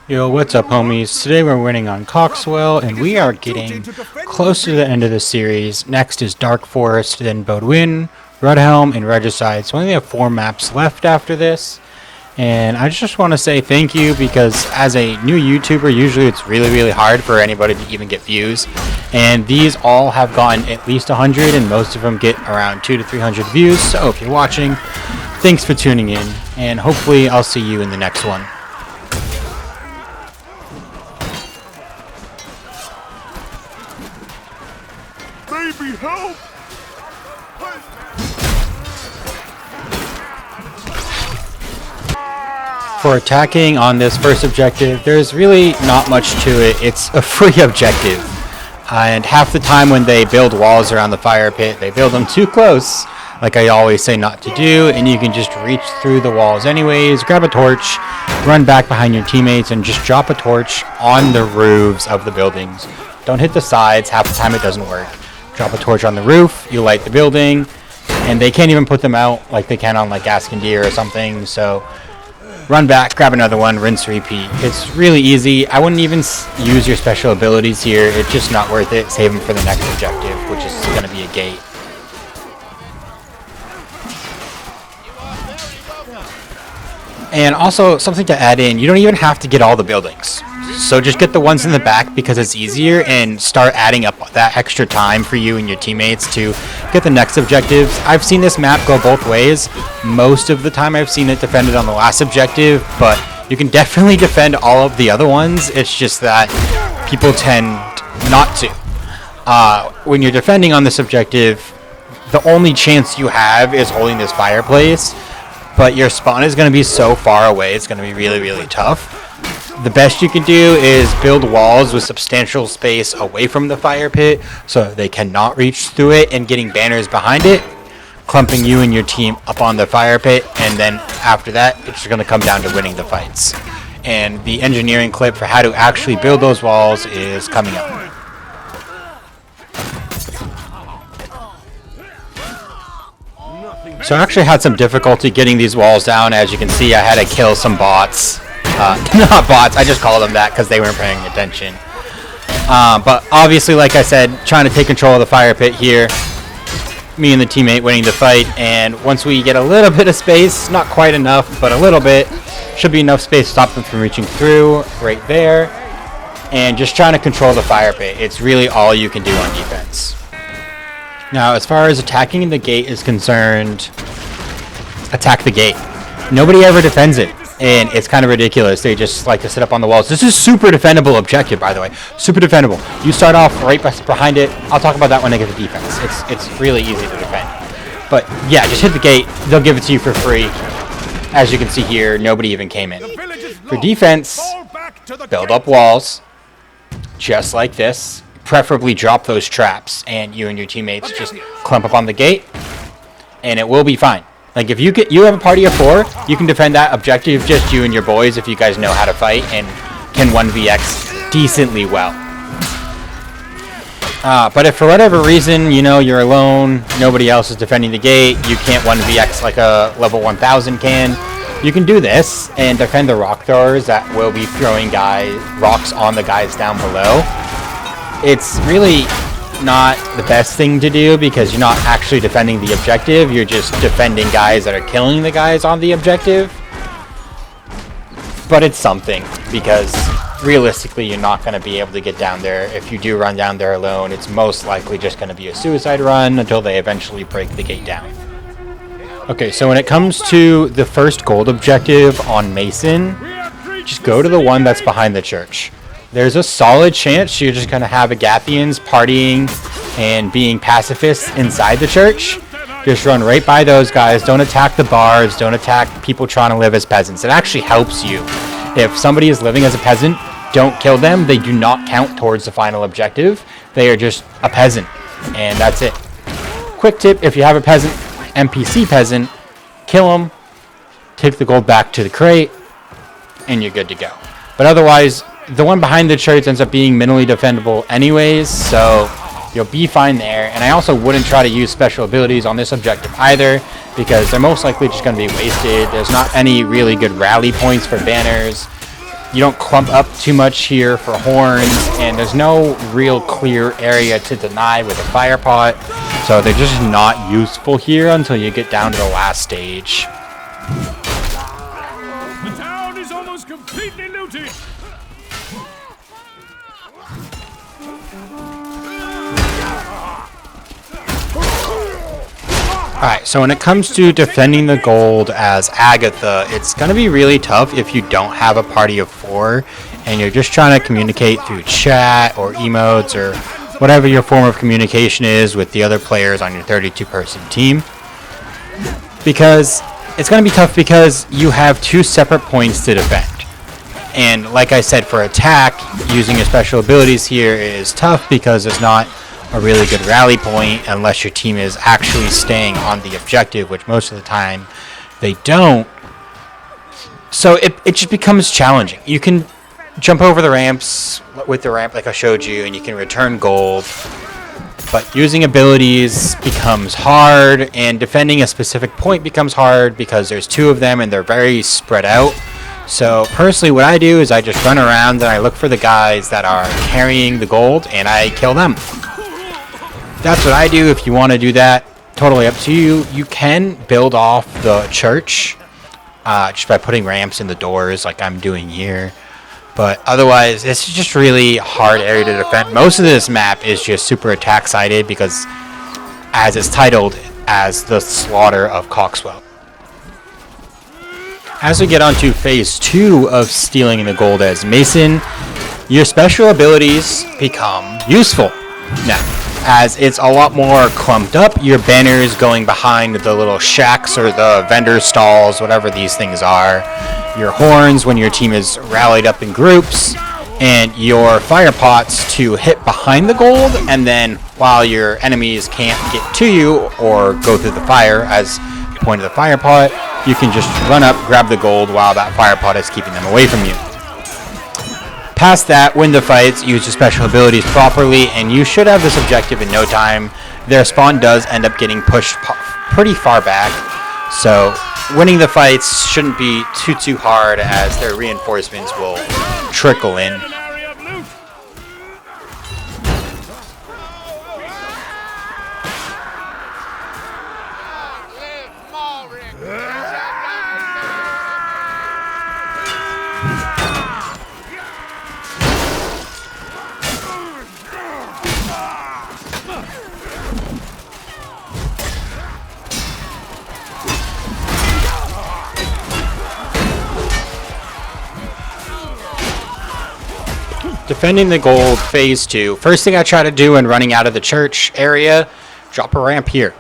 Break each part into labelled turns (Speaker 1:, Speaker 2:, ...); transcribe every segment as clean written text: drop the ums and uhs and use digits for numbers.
Speaker 1: Yo, what's up, homies? Today we're winning on Coxwell, and we are getting close to the end of the series. Next is Dark Forest, then Bodwin, Rudhelm, and Regicide. So we only have 4 maps left after this. And I just want to say thank you, because as a new YouTuber, usually it's really hard for anybody to even get views. And these all have gotten at least 100, and most of them get around 200 to 300 views. So if you're watching, thanks for tuning in, and hopefully I'll see you in the next one.
Speaker 2: Baby, help!
Speaker 1: For attacking on this first objective, there's really not much to it. It's a free objective. And half the time when they build walls around the fire pit, they build them too close, like I always say not to do, and you can just reach through the walls anyways, grab a torch, run back behind your teammates, and just drop a torch on the roofs of the buildings. Don't hit the sides, half the time it doesn't work. Drop a torch on the roof, you light the building, and they can't even put them out like they can on like Gascondir or something, so run back, grab another one, rinse, repeat. It's really easy. I wouldn't even use your special abilities here. It's just not worth it. Save them for the next objective, which is going to be a gate. And also, something to add in, you don't even have to get all the buildings. So just get the ones in the back because it's easier, and start adding up that extra time for you and your teammates to get the next objectives. I've seen this map go both ways. Most of the time I've seen it defended on the last objective, but you can definitely defend all of the other ones. It's just that people tend not to. When you're defending on this objective, the only chance you have is holding this fireplace, but your spawn is going to be so far away, it's going to be really tough. The best you can do is build walls with substantial space away from the fire pit so they cannot reach through it, and getting banners behind it, clumping you and your team up on the fire pit, and then after that it's just going to come down to winning the fights. And the engineering clip for how to actually build those walls is coming up. So I actually had some difficulty getting these walls down. As you can see, I had to kill some bots. Not bots, I just call them that because they weren't paying attention. But obviously, like I said, trying to take control of the fire pit here. Me and the teammate winning the fight, and once we get a little bit of space, not quite enough, but a little bit, should be enough space to stop them from reaching through right there. And just trying to control the fire pit. It's really all you can do on defense. Now, as far as attacking the gate is concerned, attack the gate. Nobody ever defends it. And it's kind of ridiculous. They just like to sit up on the walls. This is super defendable objective, by the way. Super defendable. You start off right behind it. I'll talk about that when I get to defense. It's really easy to defend. But yeah, just hit the gate. They'll give it to you for free. As you can see here, nobody even came in. For defense, build up walls, just like this. Preferably drop those traps, and you and your teammates just clump up on the gate, and it will be fine. Like, if you have a party of 4, you can defend that objective, just you and your boys, if you guys know how to fight and can 1vx decently well. But if for whatever reason, you know, you're alone, nobody else is defending the gate, you can't 1vx like a level 1000 can, you can do this and defend the rock throwers that will be throwing rocks on the guys down below. It's really not the best thing to do because you're not actually defending the objective, you're just defending guys that are killing the guys on the objective. But it's something, because realistically you're not going to be able to get down there. If you do run down there alone, it's most likely just going to be a suicide run until they eventually break the gate down. Okay, so when it comes to the first gold objective on Mason, just go to the one that's behind the church. There's a solid chance you're just going to have Agathians partying and being pacifists inside the church. Just run right by those guys. Don't attack the bars. Don't attack people trying to live as peasants. It actually helps you. If somebody is living as a peasant, don't kill them. They do not count towards the final objective. They are just a peasant, and that's it. Quick tip, if you have a peasant, NPC peasant, kill them, take the gold back to the crate, and you're good to go. But otherwise, the one behind the church ends up being minimally defendable anyways, so you'll be fine there. And I also wouldn't try to use special abilities on this objective either, because they're most likely just going to be wasted. There's not any really good rally points for banners. You don't clump up too much here for horns, and there's no real clear area to deny with a fire pot, so they're just not useful here until you get down to the last stage.
Speaker 2: The town is almost completely looted.
Speaker 1: Alright, so when it comes to defending the gold as Agatha, it's going to be really tough if you don't have a party of 4 and you're just trying to communicate through chat or emotes or whatever your form of communication is with the other players on your 32-person team. Because it's going to be tough because you have 2 separate points to defend. And like I said, for attack, using your special abilities here is tough because there's not a really good rally point unless your team is actually staying on the objective, which most of the time they don't. So it just becomes challenging. You can jump over the ramps with the ramp like I showed you, and you can return gold, but using abilities becomes hard, and defending a specific point becomes hard because there's 2 of them and they're very spread out. So personally, what I do is I just run around and I look for the guys that are carrying the gold and I kill them. That's what I do. If you want to do that, totally up to you. You can build off the church just by putting ramps in the doors like I'm doing here. But otherwise, it's just really hard area to defend. Most of this map is just super attack sided because as it's titled as the Slaughter of Coxwell. As we get onto phase 2 of stealing the gold as Mason, your special abilities become useful. Now, as it's a lot more clumped up, your banners going behind the little shacks or the vendor stalls, whatever these things are, your horns when your team is rallied up in groups, and your fire pots to hit behind the gold, and then while your enemies can't get to you or go through the fire as the point of the fire pot, you can just run up, grab the gold while that fire pot is keeping them away from you. Past that, win the fights, use your special abilities properly, and you should have this objective in no time. Their spawn does end up getting pushed pretty far back, so winning the fights shouldn't be too hard as their reinforcements will trickle in. Defending the gold, phase 2. First thing I try to do when running out of the church area, drop a ramp here.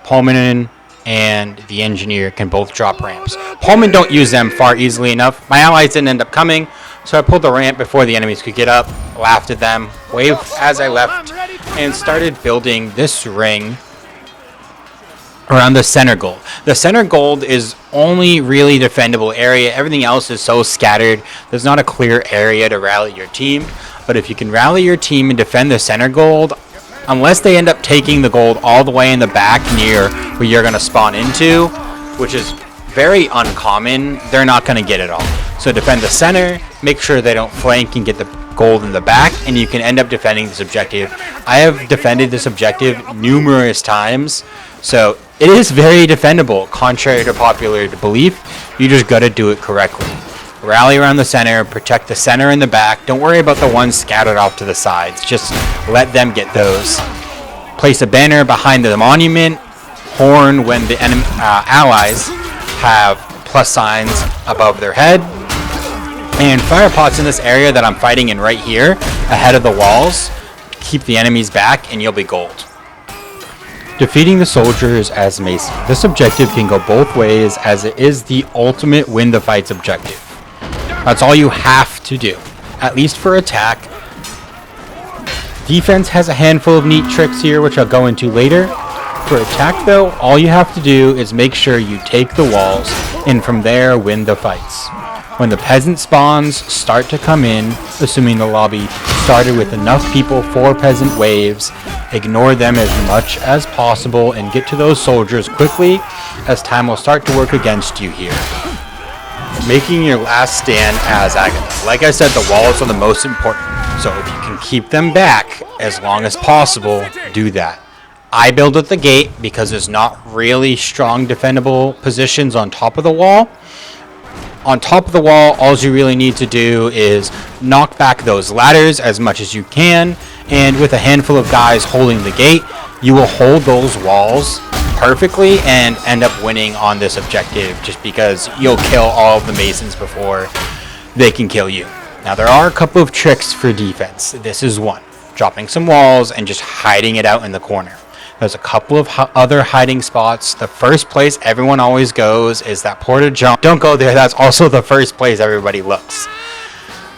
Speaker 1: Pullman and the engineer can both drop ramps. Pullman don't use them far easily enough. My allies didn't end up coming, so I pulled the ramp before the enemies could get up, laughed at them, waved as I left, and started building this ring around the center gold. The center gold is only really defendable area. Everything else is so scattered. There's not a clear area to rally your team. But if you can rally your team and defend the center gold, unless they end up taking the gold all the way in the back near where you're going to spawn into, which is very uncommon, they're not going to get it all. So defend the center, make sure they don't flank and get the gold in the back, and you can end up defending this objective. I have defended this objective numerous times, so it is very defendable, contrary to popular belief. You just gotta do it correctly. Rally around the center, protect the center and the back. Don't worry about the ones scattered off to the sides. Just let them get those. Place a banner behind the monument. Horn when the allies have plus signs above their head. And fire pots in this area that I'm fighting in right here, ahead of the walls. Keep the enemies back and you'll be gold. Defeating the soldiers as Mason. This objective can go both ways as it is the ultimate win the fights objective. That's all you have to do, at least for attack. Defense has a handful of neat tricks here, which I'll go into later. For attack though, all you have to do is make sure you take the walls and from there win the fights. When the peasant spawns start to come in, assuming the lobby started with enough people for peasant waves, ignore them as much as possible and get to those soldiers quickly as time will start to work against you here. making your last stand as Agatha. Like I said, the walls are the most important, so if you can keep them back as long as possible, do that. I build at the gate because there's not really strong defendable positions on top of the wall. On top of the wall, all you really need to do is knock back those ladders as much as you can, and with a handful of guys holding the gate, you will hold those walls perfectly and end up winning on this objective just because you'll kill all of the masons before they can kill you. Now there are a couple of tricks for defense. This is one. Dropping some walls and just hiding it out in the corner. There's a couple of other hiding spots. The first place everyone always goes is that porta-john. Don't go there. That's also the first place everybody looks.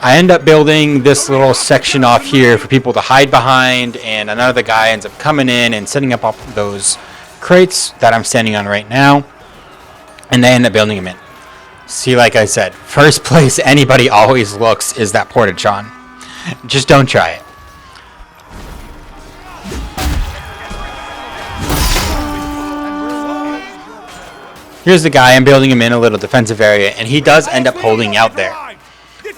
Speaker 1: I end up building this little section off here for people to hide behind, and another guy ends up coming in and setting up all those crates that I'm standing on right now, and they end up building them in. See, like I said, first place anybody always looks is that porta-john. Just don't try it. Here's the guy. I'm building him in a little defensive area, and he does end up holding out there.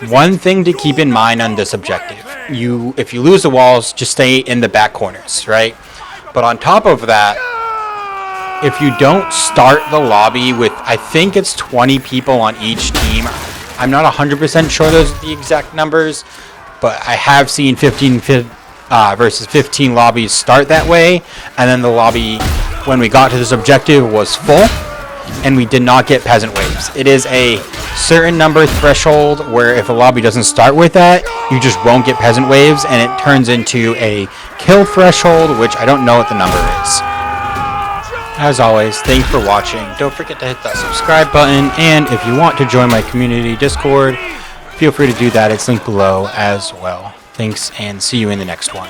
Speaker 1: One thing to keep in mind on this objective, if you lose the walls, just stay in the back corners, right? But on top of that, if you don't start the lobby with, I think it's 20 people on each team. I'm not 100% sure those are the exact numbers, but I have seen 15 versus 15 lobbies start that way, and then the lobby, when we got to this objective, was full. And we did not get peasant waves. It is a certain number threshold where if a lobby doesn't start with that, you just won't get peasant waves, and it turns into a kill threshold, which I don't know what the number is. As always, thanks for watching. Don't forget to hit that subscribe button, and if you want to join my community Discord, feel free to do that. It's linked below as well. Thanks, and see you in the next one.